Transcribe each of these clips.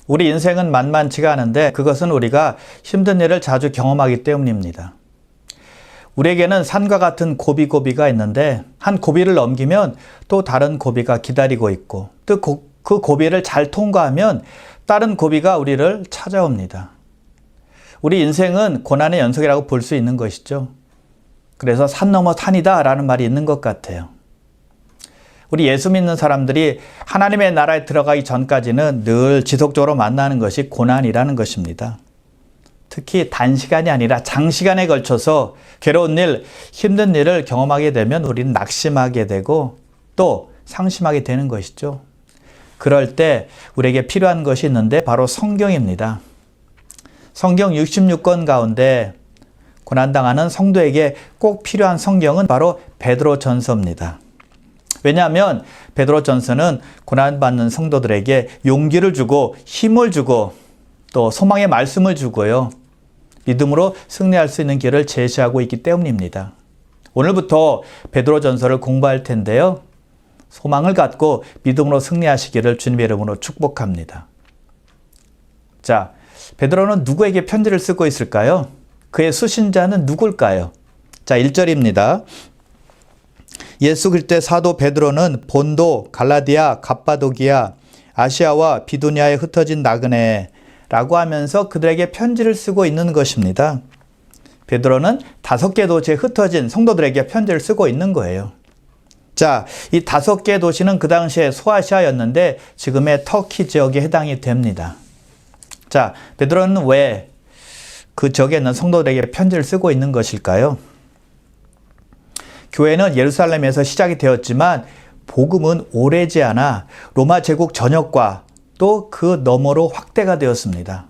우리 인생은 만만치가 않은데 그것은 우리가 힘든 일을 자주 경험하기 때문입니다. 우리에게는 산과 같은 고비고비가 있는데 한 고비를 넘기면 또 다른 고비가 기다리고 있고 또 그 고비를 잘 통과하면 다른 고비가 우리를 찾아옵니다. 우리 인생은 고난의 연속이라고 볼 수 있는 것이죠. 그래서 산 넘어 산이다 라는 말이 있는 것 같아요. 우리 예수 믿는 사람들이 하나님의 나라에 들어가기 전까지는 늘 지속적으로 만나는 것이 고난이라는 것입니다. 특히 단시간이 아니라 장시간에 걸쳐서 괴로운 일, 힘든 일을 경험하게 되면 우리는 낙심하게 되고 또 상심하게 되는 것이죠. 그럴 때 우리에게 필요한 것이 있는데 바로 성경입니다. 성경 66권 가운데 고난당하는 성도에게 꼭 필요한 성경은 바로 베드로전서입니다. 왜냐하면 베드로전서는 고난받는 성도들에게 용기를 주고 힘을 주고 또 소망의 말씀을 주고요. 믿음으로 승리할 수 있는 길을 제시하고 있기 때문입니다. 오늘부터 베드로전서를 공부할 텐데요. 소망을 갖고 믿음으로 승리하시기를 주님의 이름으로 축복합니다. 자, 베드로는 누구에게 편지를 쓰고 있을까요? 그의 수신자는 누굴까요? 자, 1절입니다. 예수 그리스도의 사도 베드로는 본도, 갈라디아, 갑바도기아, 아시아와 비두니아에 흩어진 나그네라고 하면서 그들에게 편지를 쓰고 있는 것입니다. 베드로는 5개 도시에 흩어진 성도들에게 편지를 쓰고 있는 거예요. 자, 이 5개 도시는 그 당시에 소아시아였는데 지금의 터키 지역에 해당이 됩니다. 자, 베드로는 왜 그 지역에 있는 성도들에게 편지를 쓰고 있는 것일까요? 교회는 예루살렘에서 시작이 되었지만 복음은 오래지 않아 로마 제국 전역과 또 그 너머로 확대가 되었습니다.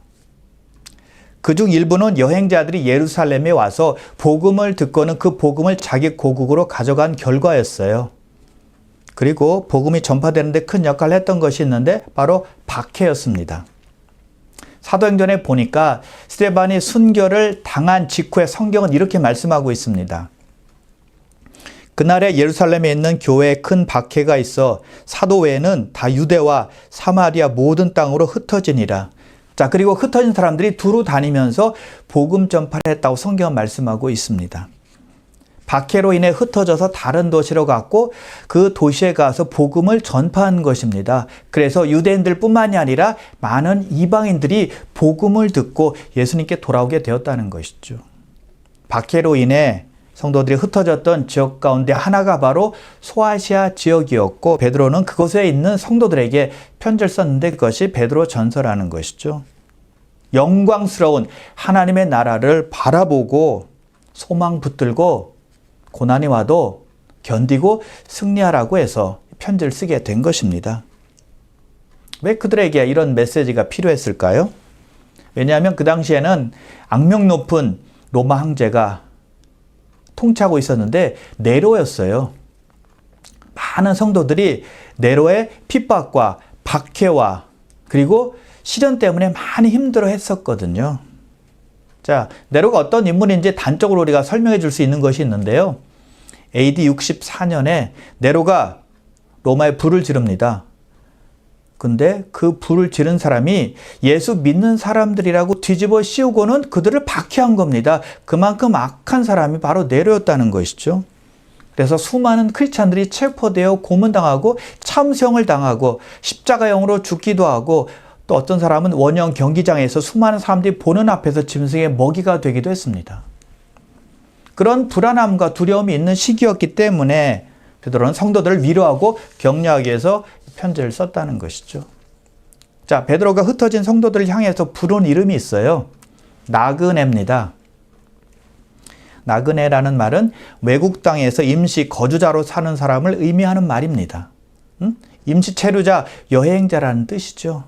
그중 일부는 여행자들이 예루살렘에 와서 복음을 듣고는 그 복음을 자기 고국으로 가져간 결과였어요. 그리고 복음이 전파되는 데 큰 역할을 했던 것이 있는데 바로 박해였습니다. 사도행전에 보니까 스데반이 순교를 당한 직후에 성경은 이렇게 말씀하고 있습니다. 그날에 예루살렘에 있는 교회에 큰 박해가 있어 사도 외에는 다 유대와 사마리아 모든 땅으로 흩어지니라. 자, 그리고 흩어진 사람들이 두루 다니면서 복음 전파를 했다고 성경은 말씀하고 있습니다. 박해로 인해 흩어져서 다른 도시로 갔고 그 도시에 가서 복음을 전파한 것입니다. 그래서 유대인들 뿐만이 아니라 많은 이방인들이 복음을 듣고 예수님께 돌아오게 되었다는 것이죠. 박해로 인해 성도들이 흩어졌던 지역 가운데 하나가 바로 소아시아 지역이었고 베드로는 그곳에 있는 성도들에게 편지를 썼는데 그것이 베드로전서라는 것이죠. 영광스러운 하나님의 나라를 바라보고 소망 붙들고 고난이 와도 견디고 승리하라고 해서 편지를 쓰게 된 것입니다. 왜 그들에게 이런 메시지가 필요했을까요? 왜냐하면 그 당시에는 악명 높은 로마 황제가 통치하고 있었는데 네로였어요. 많은 성도들이 네로의 핍박과 박해와 그리고 시련 때문에 많이 힘들어 했었거든요. 자, 네로가 어떤 인물인지 단적으로 우리가 설명해 줄 수 있는 것이 있는데요. AD 64년에 네로가 로마에 불을 지릅니다. 근데 그 불을 지른 사람이 예수 믿는 사람들이라고 뒤집어 씌우고는 그들을 박해한 겁니다. 그만큼 악한 사람이 바로 네로였다는 것이죠. 그래서 수많은 크리스찬들이 체포되어 고문당하고 참수형을 당하고 십자가형으로 죽기도 하고 또 어떤 사람은 원형 경기장에서 수많은 사람들이 보는 앞에서 짐승의 먹이가 되기도 했습니다. 그런 불안함과 두려움이 있는 시기였기 때문에 베드로는 성도들을 위로하고 격려하기 위해서 편지를 썼다는 것이죠. 자, 베드로가 흩어진 성도들을 향해서 부른 이름이 있어요. 나그네입니다. 나그네라는 말은 외국 땅에서 임시 거주자로 사는 사람을 의미하는 말입니다. 임시 체류자, 여행자라는 뜻이죠.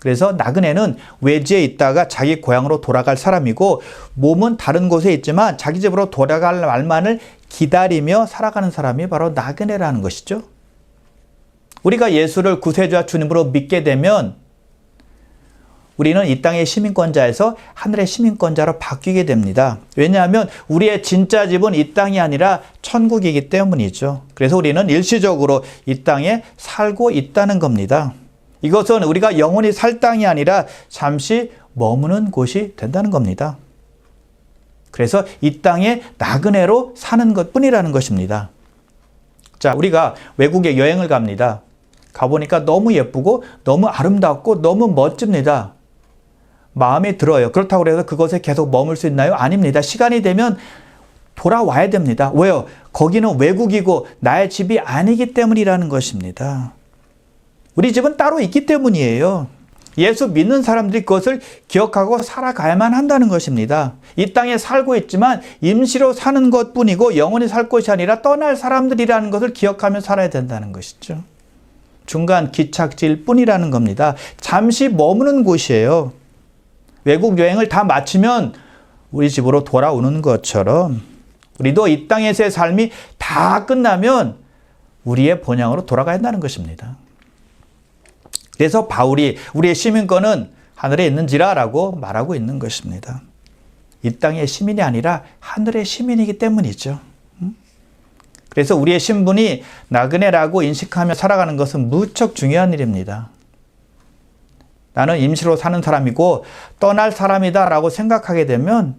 그래서 나그네는 외지에 있다가 자기 고향으로 돌아갈 사람이고 몸은 다른 곳에 있지만 자기 집으로 돌아갈 날만을 기다리며 살아가는 사람이 바로 나그네라는 것이죠. 우리가 예수를 구세주와 주님으로 믿게 되면 우리는 이 땅의 시민권자에서 하늘의 시민권자로 바뀌게 됩니다. 왜냐하면 우리의 진짜 집은 이 땅이 아니라 천국이기 때문이죠. 그래서 우리는 일시적으로 이 땅에 살고 있다는 겁니다. 이것은 우리가 영원히 살 땅이 아니라 잠시 머무는 곳이 된다는 겁니다. 그래서 이 땅에 나그네로 사는 것뿐이라는 것입니다. 자, 우리가 외국에 여행을 갑니다. 가보니까 너무 예쁘고 너무 아름답고 너무 멋집니다. 마음에 들어요. 그렇다고 해서 그곳에 계속 머물 수 있나요? 아닙니다. 시간이 되면 돌아와야 됩니다. 왜요? 거기는 외국이고 나의 집이 아니기 때문이라는 것입니다. 우리 집은 따로 있기 때문이에요. 예수 믿는 사람들이 그것을 기억하고 살아가야만 한다는 것입니다. 이 땅에 살고 있지만 임시로 사는 것뿐이고 영원히 살 것이 아니라 떠날 사람들이라는 것을 기억하며 살아야 된다는 것이죠. 중간 기착지일 뿐이라는 겁니다. 잠시 머무는 곳이에요. 외국 여행을 다 마치면 우리 집으로 돌아오는 것처럼 우리도 이 땅에서의 삶이 다 끝나면 우리의 본향으로 돌아가야 한다는 것입니다. 그래서 바울이 우리의 시민권은 하늘에 있는지라 라고 말하고 있는 것입니다. 이 땅의 시민이 아니라 하늘의 시민이기 때문이죠. 그래서 우리의 신분이 나그네라고 인식하며 살아가는 것은 무척 중요한 일입니다. 나는 임시로 사는 사람이고 떠날 사람이다 라고 생각하게 되면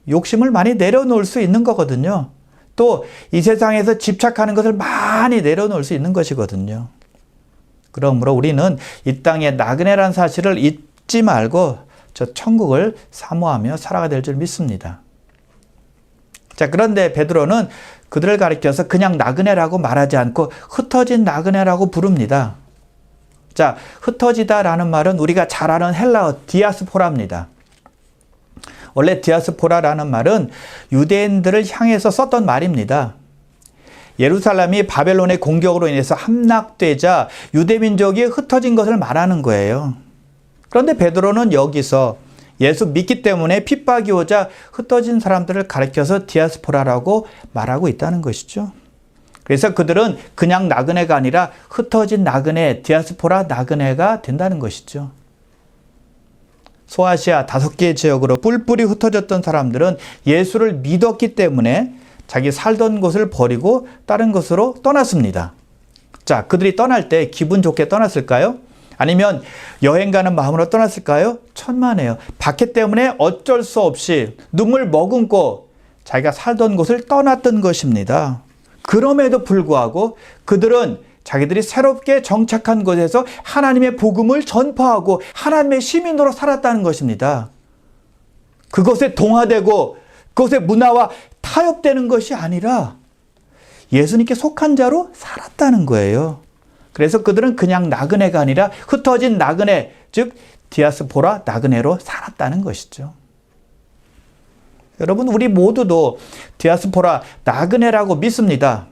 욕심을 많이 내려놓을 수 있는 거거든요. 또 이 세상에서 집착하는 것을 많이 내려놓을 수 있는 것이거든요. 그러므로 우리는 이 땅에 나그네라는 사실을 잊지 말고 저 천국을 사모하며 살아가야 될 줄 믿습니다. 자, 그런데 베드로는 그들을 가리켜서 그냥 나그네라고 말하지 않고 흩어진 나그네라고 부릅니다. 자, 흩어지다라는 말은 우리가 잘 아는 헬라어 디아스포라입니다. 원래 디아스포라라는 말은 유대인들을 향해서 썼던 말입니다. 예루살렘이 바벨론의 공격으로 인해서 함락되자 유대민족이 흩어진 것을 말하는 거예요. 그런데 베드로는 여기서 예수 믿기 때문에 핍박이 오자 흩어진 사람들을 가리켜서 디아스포라라고 말하고 있다는 것이죠. 그래서 그들은 그냥 나그네가 아니라 흩어진 나그네, 디아스포라 나그네가 된다는 것이죠. 소아시아 5개의 지역으로 뿔뿔이 흩어졌던 사람들은 예수를 믿었기 때문에 자기 살던 곳을 버리고 다른 곳으로 떠났습니다. 자, 그들이 떠날 때 기분 좋게 떠났을까요? 아니면 여행 가는 마음으로 떠났을까요? 천만에요. 박해 때문에 어쩔 수 없이 눈물 머금고 자기가 살던 곳을 떠났던 것입니다. 그럼에도 불구하고 그들은 자기들이 새롭게 정착한 곳에서 하나님의 복음을 전파하고 하나님의 시민으로 살았다는 것입니다. 그것에 동화되고 그것의 문화와 타협되는 것이 아니라 예수님께 속한 자로 살았다는 거예요. 그래서 그들은 그냥 나그네가 아니라 흩어진 나그네, 즉 디아스포라 나그네로 살았다는 것이죠. 여러분, 우리 모두도 디아스포라 나그네라고 믿습니다.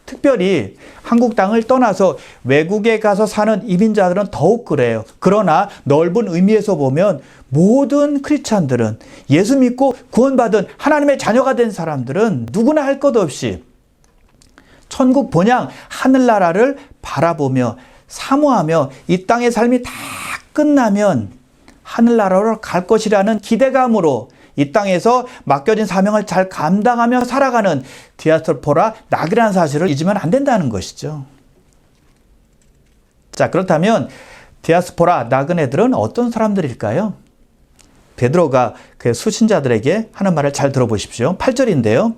특별히 한국 땅을 떠나서 외국에 가서 사는 이민자들은 더욱 그래요. 그러나 넓은 의미에서 보면 모든 크리스찬들은 예수 믿고 구원받은 하나님의 자녀가 된 사람들은 누구나 할 것 없이 천국 본향 하늘나라를 바라보며 사모하며 이 땅의 삶이 다 끝나면 하늘나라로 갈 것이라는 기대감으로 이 땅에서 맡겨진 사명을 잘 감당하며 살아가는 디아스포라 나그네라는 사실을 잊으면 안 된다는 것이죠. 자, 그렇다면 디아스포라 나그네들은 어떤 사람들일까요? 베드로가 그 수신자들에게 하는 말을 잘 들어보십시오. 8절인데요.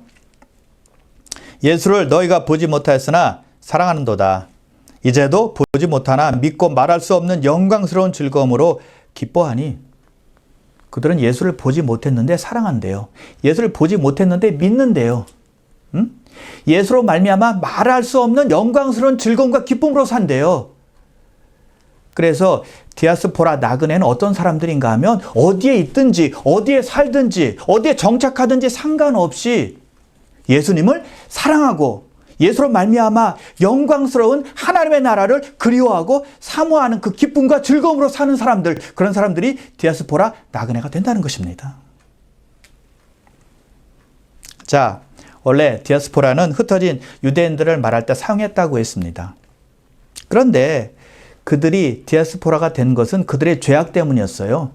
예수를 너희가 보지 못하였으나 사랑하는도다. 이제도 보지 못하나 믿고 말할 수 없는 영광스러운 즐거움으로 기뻐하니. 그들은 예수를 보지 못했는데 사랑한대요. 예수를 보지 못했는데 믿는데요. 예수로 말미암아 말할 수 없는 영광스러운 즐거움과 기쁨으로 산대요. 그래서 디아스포라 나그네는 어떤 사람들인가 하면 어디에 있든지 어디에 살든지 어디에 정착하든지 상관없이 예수님을 사랑하고 예수로 말미암아 영광스러운 하나님의 나라를 그리워하고 사모하는 그 기쁨과 즐거움으로 사는 사람들, 그런 사람들이 디아스포라 나그네가 된다는 것입니다. 자, 원래 디아스포라는 흩어진 유대인들을 말할 때 사용했다고 했습니다. 그런데 그들이 디아스포라가 된 것은 그들의 죄악 때문이었어요.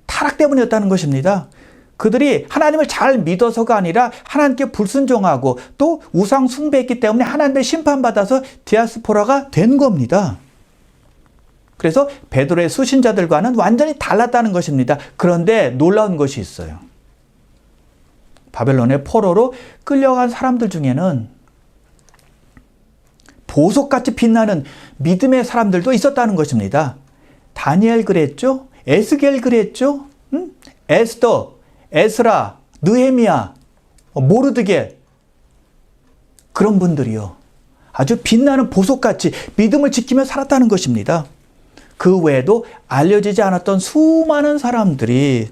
타락 때문이었다는 것입니다. 그들이 하나님을 잘 믿어서가 아니라 하나님께 불순종하고 또 우상 숭배했기 때문에 하나님의 심판받아서 디아스포라가 된 겁니다. 그래서 베드로의 수신자들과는 완전히 달랐다는 것입니다. 그런데 놀라운 것이 있어요. 바벨론의 포로로 끌려간 사람들 중에는 보석같이 빛나는 믿음의 사람들도 있었다는 것입니다. 다니엘 그랬죠? 에스겔 그랬죠? 에스더, 에스라, 느헤미야, 모르드게, 그런 분들이요. 아주 빛나는 보석같이 믿음을 지키며 살았다는 것입니다. 그 외에도 알려지지 않았던 수많은 사람들이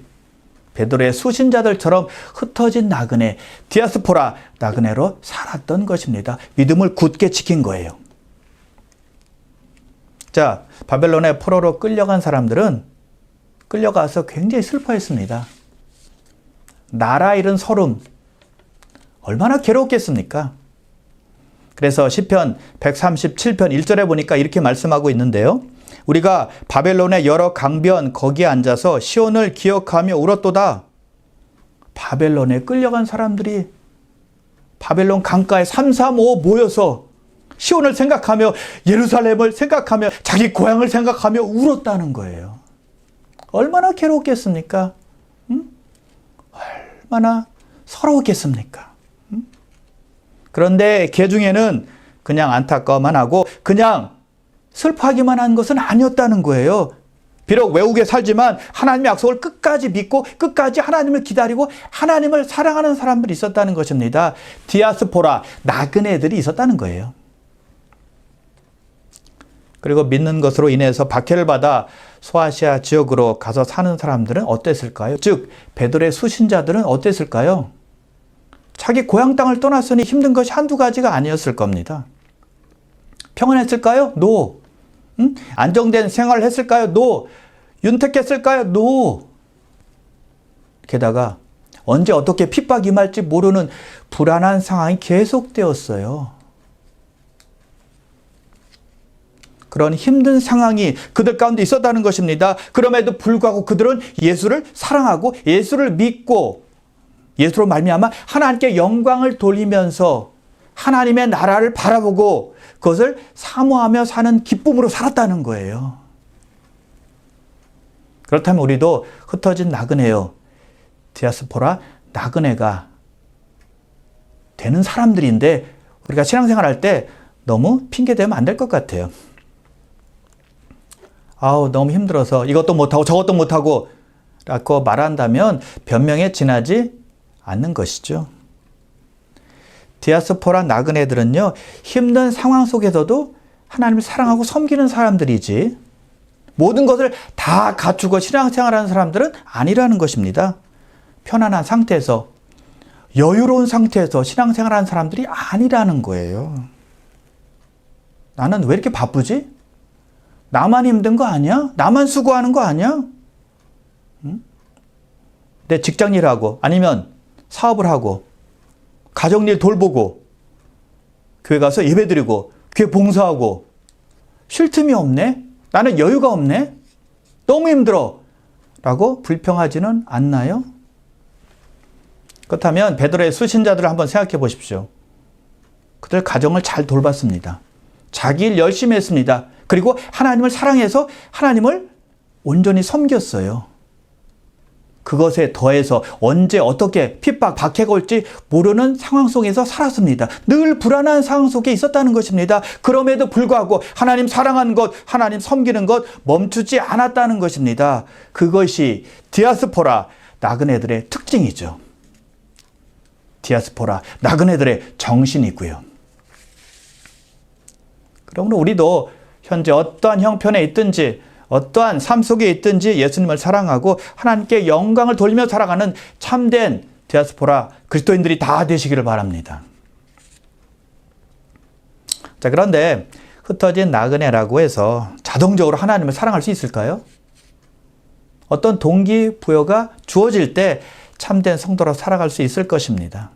베드로의 수신자들처럼 흩어진 나그네, 디아스포라 나그네로 살았던 것입니다. 믿음을 굳게 지킨 거예요. 자, 바벨론의 포로로 끌려간 사람들은 끌려가서 굉장히 슬퍼했습니다. 나라 잃은 서름, 얼마나 괴로웠겠습니까? 그래서 시편 137편 1절에 보니까 이렇게 말씀하고 있는데요. 우리가 바벨론의 여러 강변 거기에 앉아서 시온을 기억하며 울었도다. 바벨론에 끌려간 사람들이 바벨론 강가에 335 모여서 시온을 생각하며 예루살렘을 생각하며 자기 고향을 생각하며 울었다는 거예요. 얼마나 괴로웠겠습니까? 얼마나 서러웠겠습니까? 그런데 그 중에는 그냥 안타까워만 하고 그냥 슬퍼하기만 한 것은 아니었다는 거예요. 비록 외국에 살지만 하나님의 약속을 끝까지 믿고 끝까지 하나님을 기다리고 하나님을 사랑하는 사람들이 있었다는 것입니다. 디아스포라, 나그네들이 있었다는 거예요. 그리고 믿는 것으로 인해서 박해를 받아 소아시아 지역으로 가서 사는 사람들은 어땠을까요? 즉 베드로의 수신자들은 어땠을까요? 자기 고향 땅을 떠났으니 힘든 것이 한두 가지가 아니었을 겁니다. 평안했을까요? No. 안정된 생활을 했을까요? No. 윤택했을까요? No. 게다가 언제 어떻게 핍박이 임할지 모르는 불안한 상황이 계속되었어요. 그런 힘든 상황이 그들 가운데 있었다는 것입니다. 그럼에도 불구하고 그들은 예수를 사랑하고 예수를 믿고 예수로 말미암아 하나님께 영광을 돌리면서 하나님의 나라를 바라보고 그것을 사모하며 사는 기쁨으로 살았다는 거예요. 그렇다면 우리도 흩어진 나그네요, 디아스포라 나그네가 되는 사람들인데 우리가 신앙생활할 때 너무 핑계대면 안 될 것 같아요. 아우 너무 힘들어서 이것도 못하고 저것도 못하고 라고 말한다면 변명에 지나지 않는 것이죠. 디아스포라 나그네들은요, 힘든 상황 속에서도 하나님을 사랑하고 섬기는 사람들이지 모든 것을 다 갖추고 신앙생활하는 사람들은 아니라는 것입니다. 편안한 상태에서 여유로운 상태에서 신앙생활하는 사람들이 아니라는 거예요. 나는 왜 이렇게 바쁘지? 나만 힘든 거 아니야? 나만 수고하는 거 아니야? 내 직장일하고 아니면 사업을 하고 가정일 돌보고 교회 가서 예배드리고 교회 봉사하고 쉴 틈이 없네? 나는 여유가 없네? 너무 힘들어 라고 불평하지는 않나요? 그렇다면 베드로의 수신자들을 한번 생각해 보십시오. 그들 가정을 잘 돌봤습니다. 자기 일 열심히 했습니다. 그리고 하나님을 사랑해서 하나님을 온전히 섬겼어요. 그것에 더해서 언제 어떻게 핍박, 박해가 올지 모르는 상황 속에서 살았습니다. 늘 불안한 상황 속에 있었다는 것입니다. 그럼에도 불구하고 하나님 사랑하는 것, 하나님 섬기는 것 멈추지 않았다는 것입니다. 그것이 디아스포라 나그네들의 특징이죠. 디아스포라 나그네들의 정신이고요. 그러므로 우리도 현재 어떠한 형편에 있든지 어떠한 삶 속에 있든지 예수님을 사랑하고 하나님께 영광을 돌리며 살아가는 참된 디아스포라 그리스도인들이 다 되시기를 바랍니다. 자, 그런데 흩어진 나그네라고 해서 자동적으로 하나님을 사랑할 수 있을까요? 어떤 동기부여가 주어질 때 참된 성도로 살아갈 수 있을 것입니다.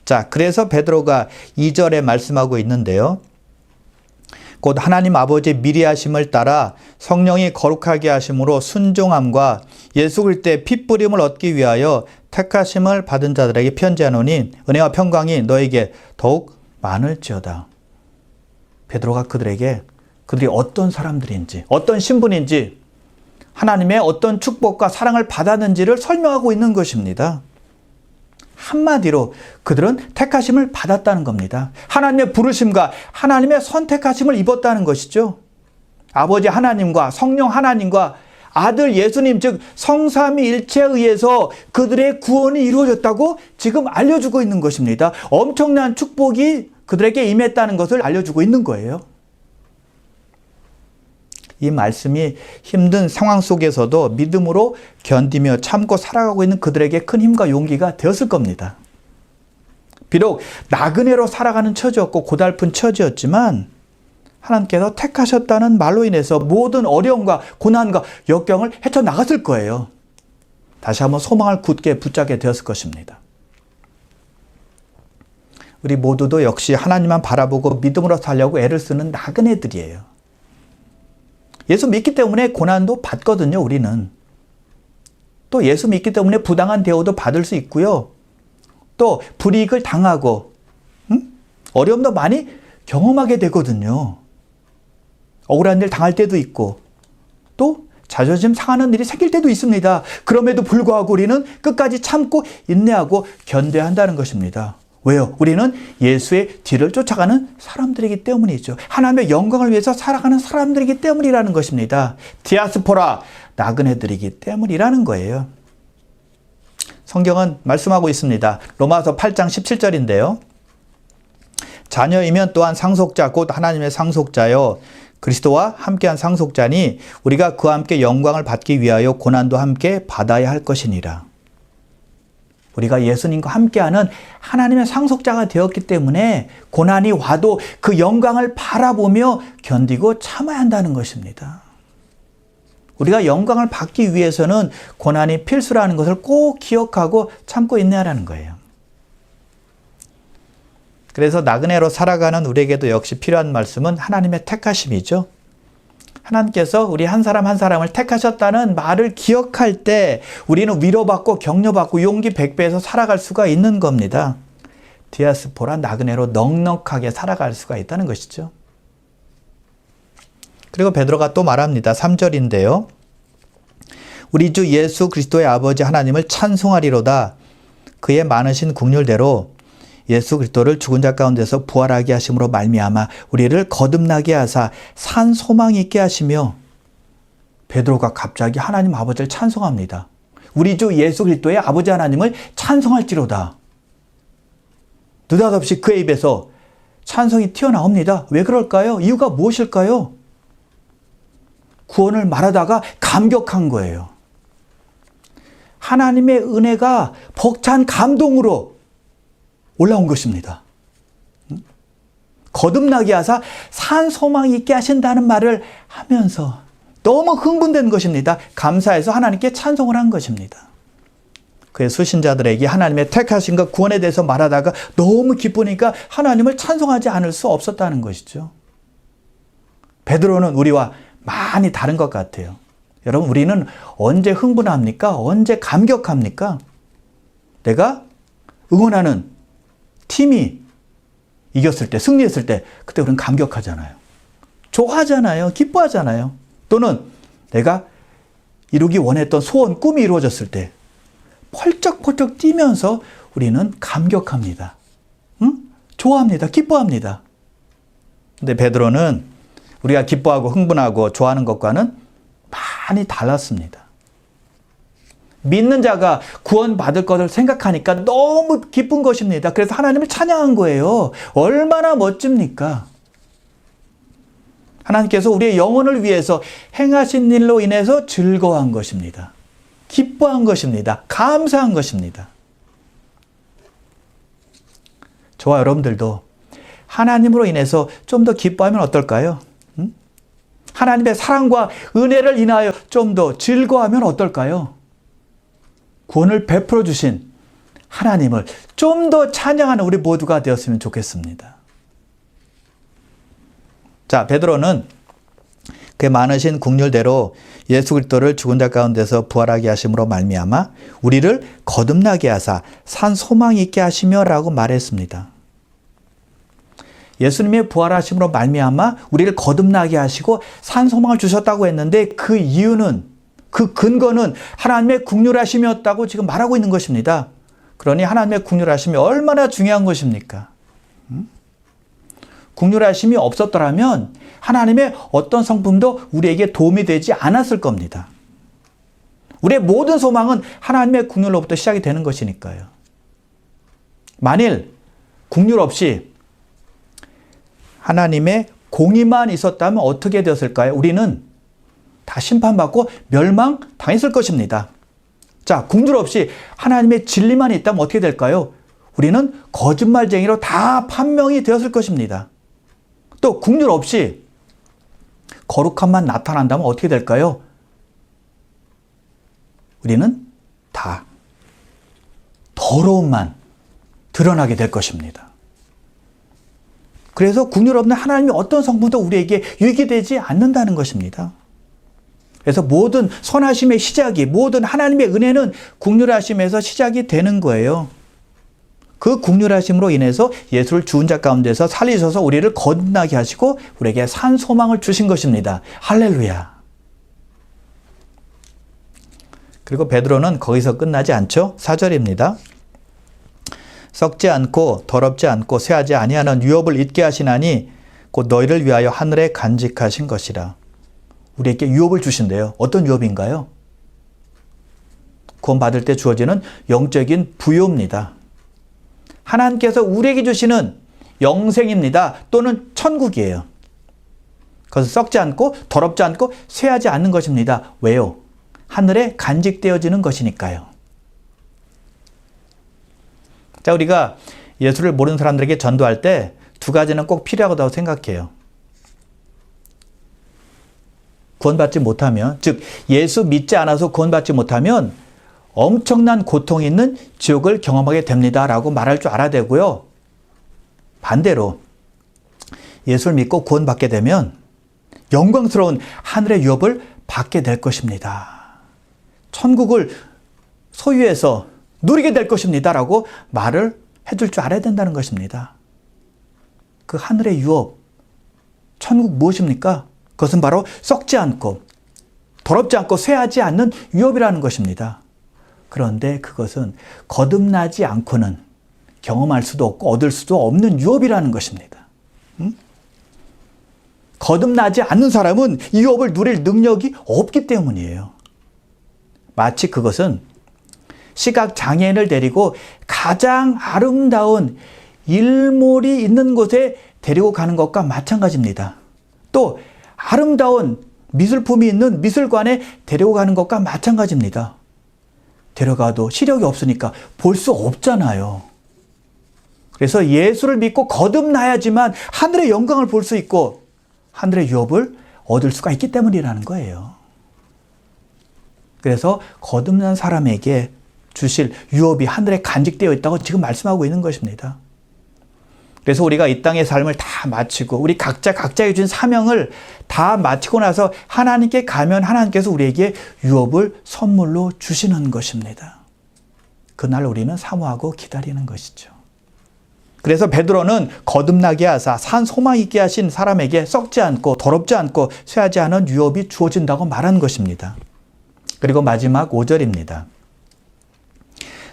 자, 그래서 베드로가 2절에 말씀하고 있는데요. 곧 하나님 아버지의 미리하심을 따라 성령이 거룩하게 하심으로 순종함과 예수 그리스도의 피 뿌림을 얻기 위하여 택하심을 받은 자들에게 편지하노니 은혜와 평강이 너에게 더욱 많을지어다. 베드로가 그들에게 그들이 어떤 사람들인지, 어떤 신분인지, 하나님의 어떤 축복과 사랑을 받았는지를 설명하고 있는 것입니다. 한마디로 그들은 택하심을 받았다는 겁니다. 하나님의 부르심과 하나님의 선택하심을 입었다는 것이죠. 아버지 하나님과 성령 하나님과 아들 예수님, 즉 성삼위일체에 의해서 그들의 구원이 이루어졌다고 지금 알려주고 있는 것입니다. 엄청난 축복이 그들에게 임했다는 것을 알려주고 있는 거예요. 이 말씀이 힘든 상황 속에서도 믿음으로 견디며 참고 살아가고 있는 그들에게 큰 힘과 용기가 되었을 겁니다. 비록 나그네로 살아가는 처지였고 고달픈 처지였지만 하나님께서 택하셨다는 말로 인해서 모든 어려움과 고난과 역경을 헤쳐나갔을 거예요. 다시 한번 소망을 굳게 붙잡게 되었을 것입니다. 우리 모두도 역시 하나님만 바라보고 믿음으로 살려고 애를 쓰는 나그네들이에요. 예수 믿기 때문에 고난도 받거든요, 우리는. 또 예수 믿기 때문에 부당한 대우도 받을 수 있고요. 또 불이익을 당하고 어려움도 많이 경험하게 되거든요. 억울한 일 당할 때도 있고 또 자존심 상하는 일이 생길 때도 있습니다. 그럼에도 불구하고 우리는 끝까지 참고 인내하고 견뎌야 한다는 것입니다. 왜요? 우리는 예수의 뒤를 쫓아가는 사람들이기 때문이죠. 하나님의 영광을 위해서 살아가는 사람들이기 때문이라는 것입니다. 디아스포라, 나그네들이기 때문이라는 거예요. 성경은 말씀하고 있습니다. 로마서 8장 17절인데요. 자녀이면 또한 상속자 곧 하나님의 상속자요 그리스도와 함께한 상속자니 우리가 그와 함께 영광을 받기 위하여 고난도 함께 받아야 할 것이니라. 우리가 예수님과 함께하는 하나님의 상속자가 되었기 때문에 고난이 와도 그 영광을 바라보며 견디고 참아야 한다는 것입니다. 우리가 영광을 받기 위해서는 고난이 필수라는 것을 꼭 기억하고 참고 인내하라는 거예요. 그래서 나그네로 살아가는 우리에게도 역시 필요한 말씀은 하나님의 택하심이죠. 하나님께서 우리 한 사람 한 사람을 택하셨다는 말을 기억할 때 우리는 위로받고 격려받고 용기 100배에서 살아갈 수가 있는 겁니다. 디아스포라 나그네로 넉넉하게 살아갈 수가 있다는 것이죠. 그리고 베드로가 또 말합니다. 3절인데요. 우리 주 예수 그리스도의 아버지 하나님을 찬송하리로다. 그의 많으신 긍휼대로 예수 그리스도를 죽은 자 가운데서 부활하게 하심으로 말미암아 우리를 거듭나게 하사 산 소망 있게 하시며 베드로가 갑자기 하나님 아버지를 찬송합니다. 우리 주 예수 그리스도의 아버지 하나님을 찬송할지로다. 느닷없이 그의 입에서 찬송이 튀어나옵니다. 왜 그럴까요? 이유가 무엇일까요? 구원을 말하다가 감격한 거예요. 하나님의 은혜가 벅찬 감동으로 올라온 것입니다. 거듭나게 하사 산 소망 있게 하신다는 말을 하면서 너무 흥분된 것입니다. 감사해서 하나님께 찬송을 한 것입니다. 그의 수신자들에게 하나님의 택하심과 구원에 대해서 말하다가 너무 기쁘니까 하나님을 찬송하지 않을 수 없었다는 것이죠. 베드로는 우리와 많이 다른 것 같아요. 여러분, 우리는 언제 흥분합니까? 언제 감격합니까? 내가 응원하는 팀이 이겼을 때, 승리했을 때, 그때 우리는 감격하잖아요. 좋아하잖아요. 기뻐하잖아요. 또는 내가 이루기 원했던 소원, 꿈이 이루어졌을 때 펄쩍펄쩍 뛰면서 우리는 감격합니다. 좋아합니다. 기뻐합니다. 근데 베드로는 우리가 기뻐하고 흥분하고 좋아하는 것과는 많이 달랐습니다. 믿는 자가 구원받을 것을 생각하니까 너무 기쁜 것입니다. 그래서 하나님을 찬양한 거예요. 얼마나 멋집니까? 하나님께서 우리의 영혼을 위해서 행하신 일로 인해서 즐거워한 것입니다. 기뻐한 것입니다. 감사한 것입니다. 저와 여러분들도 하나님으로 인해서 좀 더 기뻐하면 어떨까요? 하나님의 사랑과 은혜를 인하여 좀 더 즐거워하면 어떨까요? 구원을 베풀어 주신 하나님을 좀 더 찬양하는 우리 모두가 되었으면 좋겠습니다. 자, 베드로는 그의 많으신 긍휼대로 예수 그리스도를 죽은 자 가운데서 부활하게 하심으로 말미암아 우리를 거듭나게 하사 산 소망 있게 하시며라고 말했습니다. 예수님의 부활하심으로 말미암아 우리를 거듭나게 하시고 산 소망을 주셨다고 했는데 그 이유는, 그 근거는 하나님의 긍휼하심이었다고 지금 말하고 있는 것입니다. 그러니 하나님의 긍휼하심이 얼마나 중요한 것입니까? 긍휼하심이 없었더라면 하나님의 어떤 성품도 우리에게 도움이 되지 않았을 겁니다. 우리의 모든 소망은 하나님의 긍휼로부터 시작이 되는 것이니까요. 만일 긍휼 없이 하나님의 공의만 있었다면 어떻게 되었을까요? 우리는 다 심판받고 멸망당했을 것입니다. 자, 긍휼 없이 하나님의 진리만 있다면 어떻게 될까요? 우리는 거짓말쟁이로 다 판명이 되었을 것입니다. 또 긍휼 없이 거룩함만 나타난다면 어떻게 될까요? 우리는 다 더러움만 드러나게 될 것입니다. 그래서 긍휼 없는 하나님의 어떤 성품도 우리에게 유익이 되지 않는다는 것입니다. 그래서 모든 선하심의 시작이, 모든 하나님의 은혜는 긍휼하심에서 시작이 되는 거예요. 그 긍휼하심으로 인해서 예수를 죽은 자 가운데서 살리셔서 우리를 거듭나게 하시고 우리에게 산 소망을 주신 것입니다. 할렐루야. 그리고 베드로는 거기서 끝나지 않죠. 4절입니다. 썩지 않고 더럽지 않고 쇠하지 아니하는 유업을 잊게 하시나니 곧 너희를 위하여 하늘에 간직하신 것이라. 우리에게 유업을 주신대요. 어떤 유업인가요? 구원받을 때 주어지는 영적인 부요입니다. 하나님께서 우리에게 주시는 영생입니다. 또는 천국이에요. 그것은 썩지 않고 더럽지 않고 쇠하지 않는 것입니다. 왜요? 하늘에 간직되어지는 것이니까요. 자, 우리가 예수를 모르는 사람들에게 전도할 때 두 가지는 꼭 필요하다고 생각해요. 구원받지 못하면, 즉 예수 믿지 않아서 구원받지 못하면 엄청난 고통이 있는 지옥을 경험하게 됩니다라고 말할 줄 알아야 되고요. 반대로 예수를 믿고 구원받게 되면 영광스러운 하늘의 유업을 받게 될 것입니다. 천국을 소유해서 누리게 될 것입니다라고 말을 해줄 줄 알아야 된다는 것입니다. 그 하늘의 유업, 천국 무엇입니까? 그것은 바로 썩지 않고 더럽지 않고 쇠하지 않는 유업이라는 것입니다. 그런데 그것은 거듭나지 않고는 경험할 수도 없고 얻을 수도 없는 유업이라는 것입니다. 거듭나지 않는 사람은 이 유업을 누릴 능력이 없기 때문이에요. 마치 그것은 시각장애인을 데리고 가장 아름다운 일몰이 있는 곳에 데리고 가는 것과 마찬가지입니다. 또 아름다운 미술품이 있는 미술관에 데리고 가는 것과 마찬가지입니다. 데려가도 시력이 없으니까 볼 수 없잖아요. 그래서 예수를 믿고 거듭나야지만 하늘의 영광을 볼 수 있고 하늘의 유업을 얻을 수가 있기 때문이라는 거예요. 그래서 거듭난 사람에게 주실 유업이 하늘에 간직되어 있다고 지금 말씀하고 있는 것입니다. 그래서 우리가 이 땅의 삶을 다 마치고 우리 각자의 주신 사명을 다 마치고 나서 하나님께 가면 하나님께서 우리에게 유업을 선물로 주시는 것입니다. 그날 우리는 사모하고 기다리는 것이죠. 그래서 베드로는 거듭나게 하사 산 소망 있게 하신 사람에게 썩지 않고 더럽지 않고 쇠하지 않은 유업이 주어진다고 말한 것입니다. 그리고 마지막 5절입니다.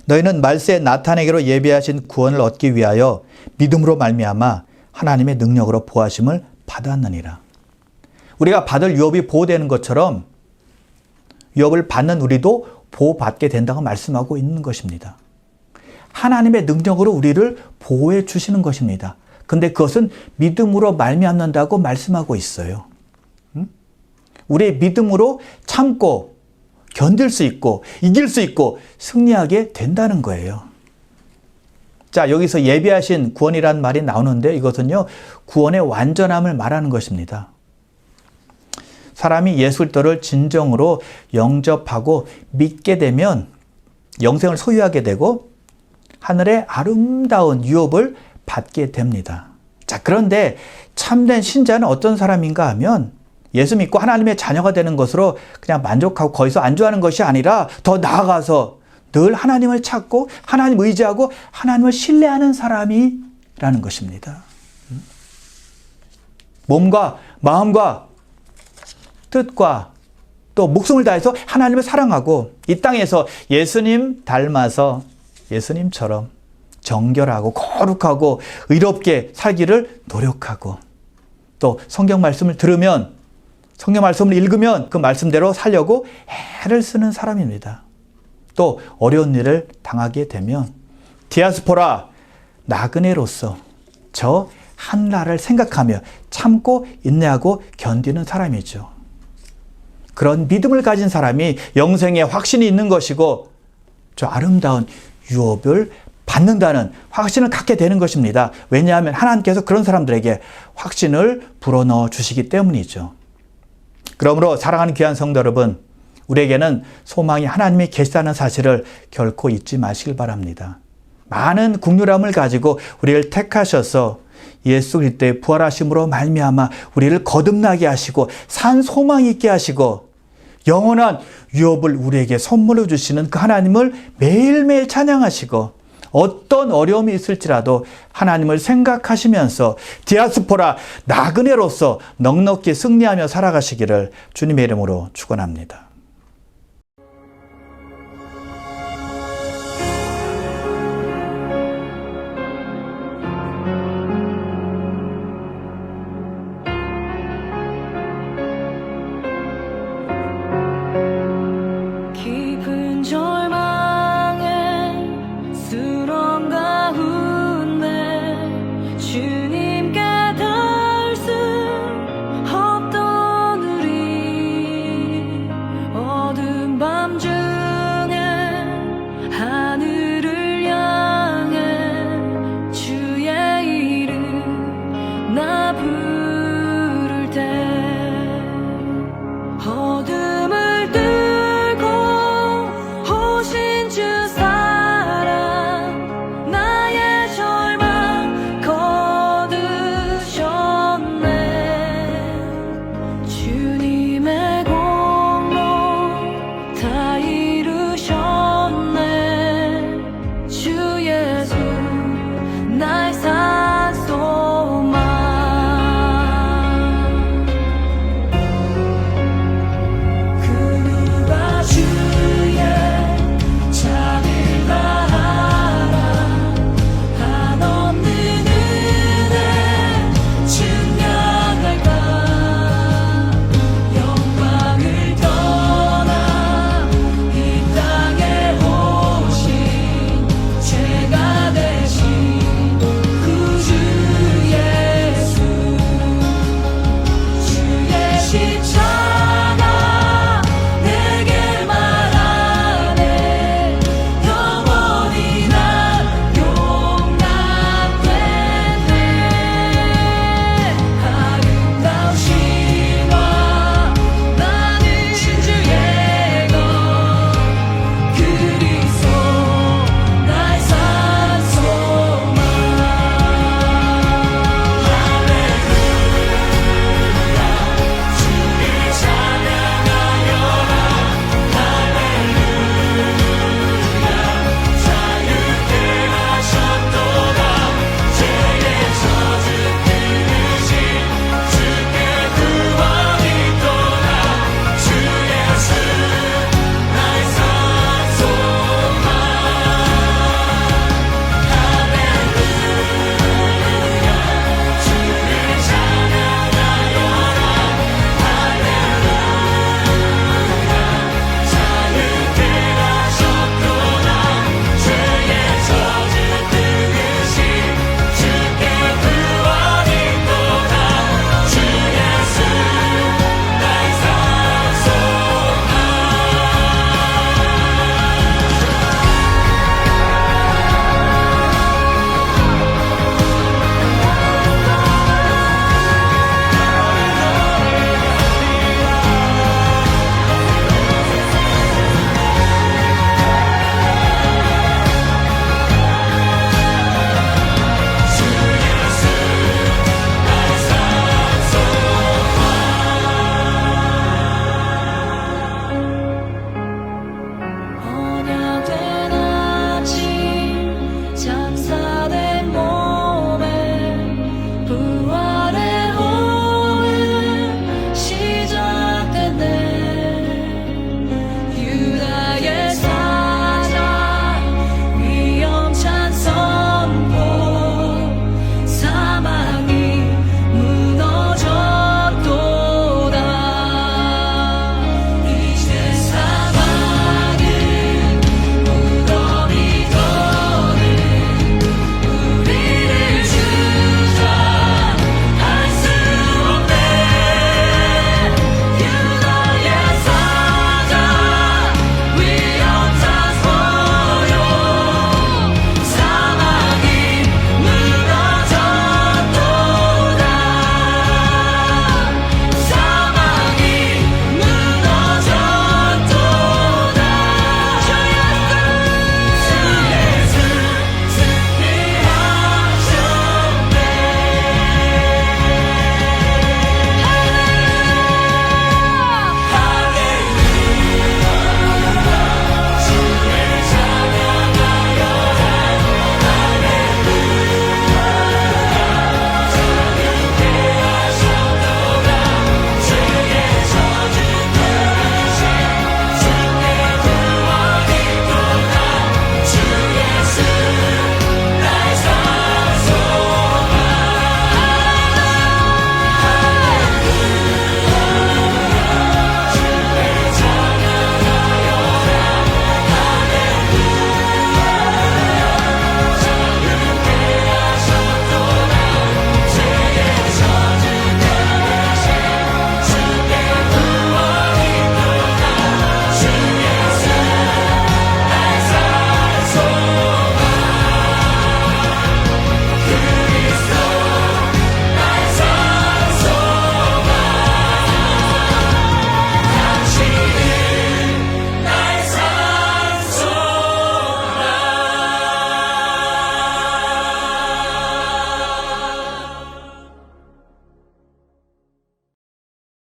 너희는 말세에 나타내기로 예비하신 구원을 얻기 위하여 믿음으로 말미암아 하나님의 능력으로 보호하심을 받았느니라. 우리가 받을 유업이 보호되는 것처럼 유업을 받는 우리도 보호받게 된다고 말씀하고 있는 것입니다. 하나님의 능력으로 우리를 보호해 주시는 것입니다. 근데 그것은 믿음으로 말미암는다고 말씀하고 있어요. 우리의 믿음으로 참고 견딜 수 있고 이길 수 있고 승리하게 된다는 거예요. 자, 여기서 예비하신 구원이라는 말이 나오는데 이것은요, 구원의 완전함을 말하는 것입니다. 사람이 예수 그리스도를 진정으로 영접하고 믿게 되면 영생을 소유하게 되고 하늘의 아름다운 유업을 받게 됩니다. 자, 그런데 참된 신자는 어떤 사람인가 하면 예수 믿고 하나님의 자녀가 되는 것으로 그냥 만족하고 거기서 안주하는 것이 아니라 더 나아가서 늘 하나님을 찾고 하나님 의지하고 하나님을 신뢰하는 사람이라는 것입니다. 몸과 마음과 뜻과 또 목숨을 다해서 하나님을 사랑하고 이 땅에서 예수님 닮아서 예수님처럼 정결하고 거룩하고 의롭게 살기를 노력하고 또 성경 말씀을 들으면 성경 말씀을 읽으면 그 말씀대로 살려고 애를 쓰는 사람입니다. 또 어려운 일을 당하게 되면 디아스포라 나그네로서 저 한 나라를 생각하며 참고 인내하고 견디는 사람이죠. 그런 믿음을 가진 사람이 영생에 확신이 있는 것이고 저 아름다운 유업을 받는다는 확신을 갖게 되는 것입니다. 왜냐하면 하나님께서 그런 사람들에게 확신을 불어넣어 주시기 때문이죠. 그러므로 사랑하는 귀한 성도 여러분, 우리에게는 소망이 하나님이 계시다는 사실을 결코 잊지 마시길 바랍니다. 많은 국률함을 가지고 우리를 택하셔서 예수 그리스도의 부활하심으로 말미암아 우리를 거듭나게 하시고 산 소망이 있게 하시고 영원한 유업을 우리에게 선물로 주시는 그 하나님을 매일매일 찬양하시고 어떤 어려움이 있을지라도 하나님을 생각하시면서 디아스포라 나그네로서 넉넉히 승리하며 살아가시기를 주님의 이름으로 축원합니다.